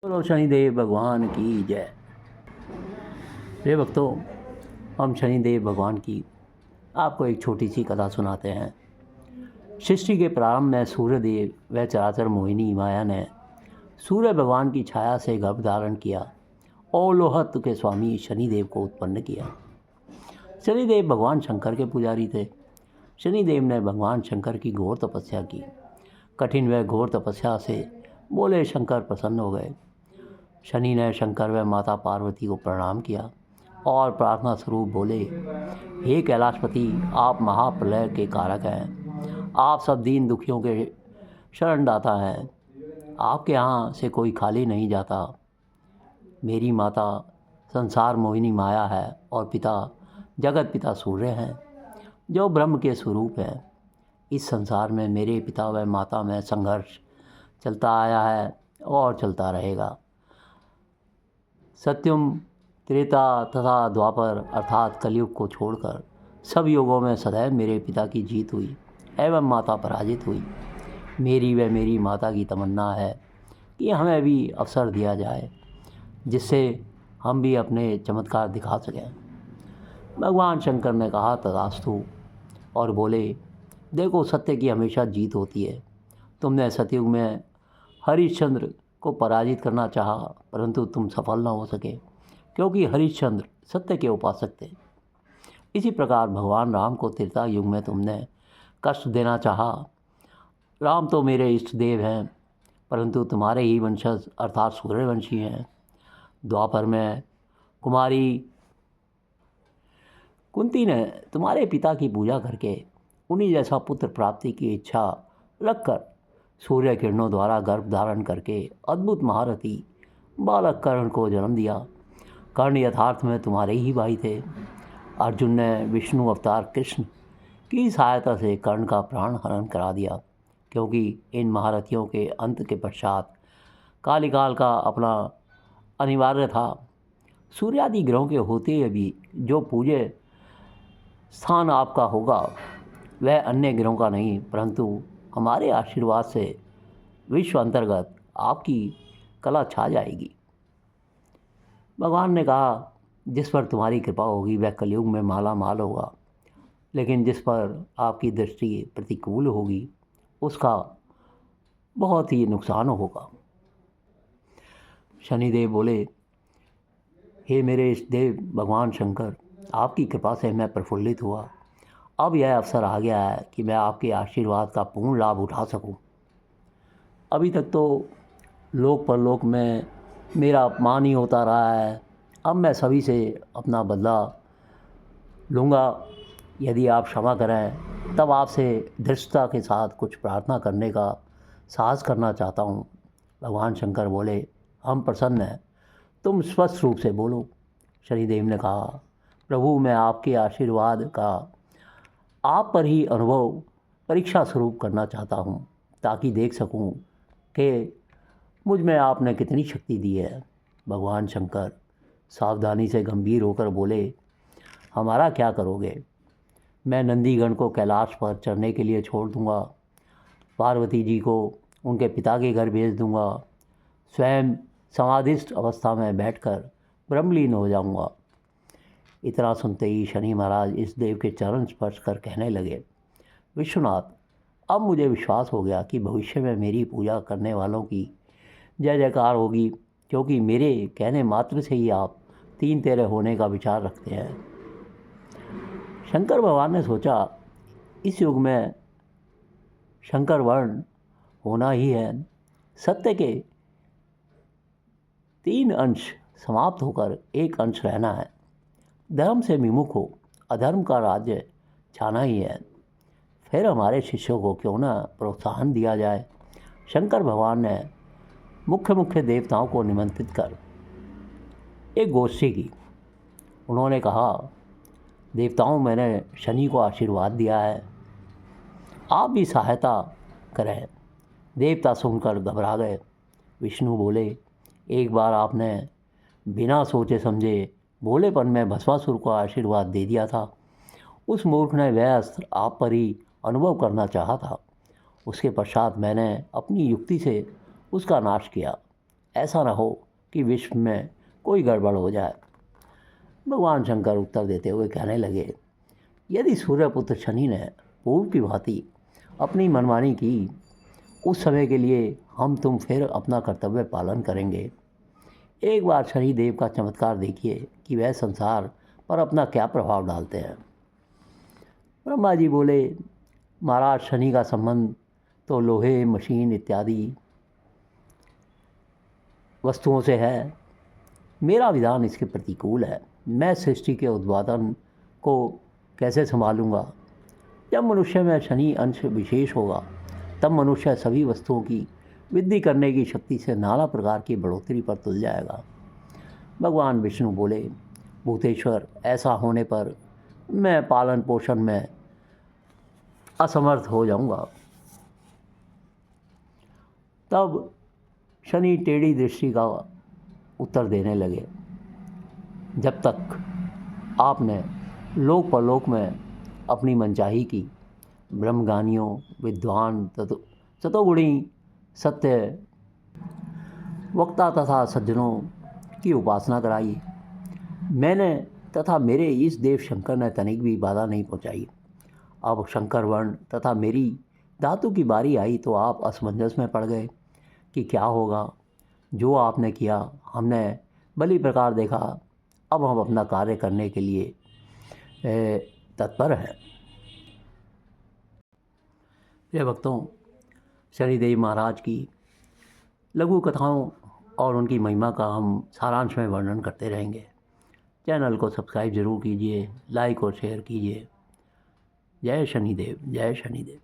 बोलो शनिदेव भगवान की जय। प्रिय भक्तों, हम शनिदेव भगवान की आपको एक छोटी सी कथा सुनाते हैं। सृष्टि के प्रारंभ में सूर्यदेव व चराचर मोहिनी माया ने सूर्य भगवान की छाया से गर्भ धारण किया और लोहत्व के स्वामी शनिदेव को उत्पन्न किया। शनिदेव भगवान शंकर के पुजारी थे। शनिदेव ने भगवान शंकर की घोर तपस्या की। कठिन व घोर तपस्या से बोले शंकर प्रसन्न हो गए। शनि ने शंकर व माता पार्वती को प्रणाम किया और प्रार्थना स्वरूप बोले, हे कैलाशपति, आप महाप्रलय के कारक हैं। आप सब दीन दुखियों के शरणदाता हैं। आपके यहाँ से कोई खाली नहीं जाता। मेरी माता संसार मोहिनी माया है और पिता जगत पिता सूर्य हैं, जो ब्रह्म के स्वरूप हैं। इस संसार में मेरे पिता व माता में संघर्ष चलता आया है और चलता रहेगा। सत्ययुग, त्रेता तथा द्वापर अर्थात कलयुग को छोड़कर सब युगों में सदैव मेरे पिता की जीत हुई एवं माता पराजित हुई। मेरी व मेरी माता की तमन्ना है कि हमें भी अवसर दिया जाए, जिससे हम भी अपने चमत्कार दिखा सकें। भगवान शंकर ने कहा तथास्तु और बोले, देखो, सत्य की हमेशा जीत होती है। तुमने सतयुग में हरिश्चंद्र को पराजित करना चाहा, परंतु तुम सफल न हो सके, क्योंकि हरिश्चंद्र सत्य के उपासक थे। इसी प्रकार भगवान राम को त्रेता युग में तुमने कष्ट देना चाहा। राम तो मेरे इष्ट देव हैं, परंतु तुम्हारे ही वंशज अर्थात सूर्यवंशी हैं। द्वापर में कुमारी कुंती ने तुम्हारे पिता की पूजा करके उन्हीं जैसा पुत्र प्राप्ति की इच्छा रखकर सूर्य किरणों द्वारा गर्भ धारण करके अद्भुत महारथी बालक कर्ण को जन्म दिया। कर्ण यथार्थ में तुम्हारे ही भाई थे। अर्जुन ने विष्णु अवतार कृष्ण की सहायता से कर्ण का प्राण हरण करा दिया, क्योंकि इन महारथियों के अंत के पश्चात कालिकाल का अपना अनिवार्य था। सूर्यादि ग्रहों के होते हुए भी जो पूज्य स्थान आपका होगा वह अन्य ग्रहों का नहीं, परंतु हमारे आशीर्वाद से विश्व अंतर्गत आपकी कला छा जाएगी। भगवान ने कहा, जिस पर तुम्हारी कृपा होगी वह कलयुग में माला माल होगा, लेकिन जिस पर आपकी दृष्टि प्रतिकूल होगी उसका बहुत ही नुकसान होगा। शनिदेव बोले, हे मेरे इष्ट देव भगवान शंकर, आपकी कृपा से मैं प्रफुल्लित हुआ। अब यह अवसर आ गया है कि मैं आपके आशीर्वाद का पूर्ण लाभ उठा सकूं। अभी तक तो लोक परलोक में मेरा अपमान ही होता रहा है। अब मैं सभी से अपना बदला लूँगा। यदि आप क्षमा करें तब आपसे धृष्टता के साथ कुछ प्रार्थना करने का साहस करना चाहता हूँ। भगवान शंकर बोले, हम प्रसन्न हैं, तुम स्पष्ट रूप से बोलो। शनिदेव ने कहा, प्रभु, मैं आपके आशीर्वाद का आप पर ही अनुभव परीक्षा स्वरूप करना चाहता हूँ, ताकि देख सकूँ कि मुझ में आपने कितनी शक्ति दी है। भगवान शंकर सावधानी से गंभीर होकर बोले, हमारा क्या करोगे? मैं नंदीगण को कैलाश पर चढ़ने के लिए छोड़ दूँगा। पार्वती जी को उनके पिता के घर भेज दूँगा। स्वयं समाधिस्थ अवस्था में बैठकर ब्रह्मलीन हो जाऊँगा। इतना सुनते ही शनि महाराज इस देव के चरण स्पर्श कर कहने लगे, विश्वनाथ, अब मुझे विश्वास हो गया कि भविष्य में मेरी पूजा करने वालों की जय जयकार होगी, क्योंकि मेरे कहने मात्र से ही आप तीन तेरे होने का विचार रखते हैं। शंकर भगवान ने सोचा, इस युग में शंकर वर्ण होना ही है। सत्य के तीन अंश समाप्त होकर एक अंश रहना है। धर्म से विमुख हो अधर्म का राज्य छाना ही है। फिर हमारे शिष्यों को क्यों न प्रोत्साहन दिया जाए। शंकर भगवान ने मुख्य देवताओं को निमंत्रित कर एक गोष्ठी की। उन्होंने कहा, देवताओं, मैंने शनि को आशीर्वाद दिया है, आप भी सहायता करें। देवता सुनकर घबरा गए। विष्णु बोले, एक बार आपने बिना सोचे समझे भोलेपन में भस्मासुर को आशीर्वाद दे दिया था। उस मूर्ख ने वह अस्त्र आप पर ही अनुभव करना चाहा था। उसके पश्चात मैंने अपनी युक्ति से उसका नाश किया। ऐसा न हो कि विश्व में कोई गड़बड़ हो जाए। भगवान शंकर उत्तर देते हुए कहने लगे, यदि सूर्यपुत्र शनि ने पूर्व की भांति अपनी मनमानी की, उस समय के लिए हम तुम फिर अपना कर्तव्य पालन करेंगे। एक बार शनि देव का चमत्कार देखिए कि वह संसार पर अपना क्या प्रभाव डालते हैं। ब्रह्मा जी बोले, महाराज, शनि का संबंध तो लोहे, मशीन इत्यादि वस्तुओं से है। मेरा विधान इसके प्रतिकूल है। मैं सृष्टि के उत्पादन को कैसे संभालूंगा? जब मनुष्य में शनि अंश विशेष होगा, तब मनुष्य सभी वस्तुओं की वृद्धि करने की शक्ति से नाना प्रकार की बढ़ोतरी पर तुल जाएगा। भगवान विष्णु बोले, भूतेश्वर, ऐसा होने पर मैं पालन पोषण में असमर्थ हो जाऊंगा। तब शनि टेढ़ी दृष्टि का उत्तर देने लगे, जब तक आपने लोक परलोक में अपनी मनचाही की, ब्रह्मज्ञानियों, विद्वान, तत्वगुणी, सत्य वक्ता तथा सज्जनों की उपासना कराई, मैंने तथा मेरे इस देव शंकर ने तनिक भी बाधा नहीं पहुंचाई। अब शंकर वर्ण तथा मेरी धातु की बारी आई तो आप असमंजस में पड़ गए कि क्या होगा। जो आपने किया हमने भली प्रकार देखा। अब हम अपना कार्य करने के लिए तत्पर हैं। प्रिय भक्तों, शनिदेव महाराज की लघु कथाओं और उनकी महिमा का हम सारांश में वर्णन करते रहेंगे। चैनल को सब्सक्राइब जरूर कीजिए, लाइक और शेयर कीजिए। जय शनिदेव, जय शनिदेव।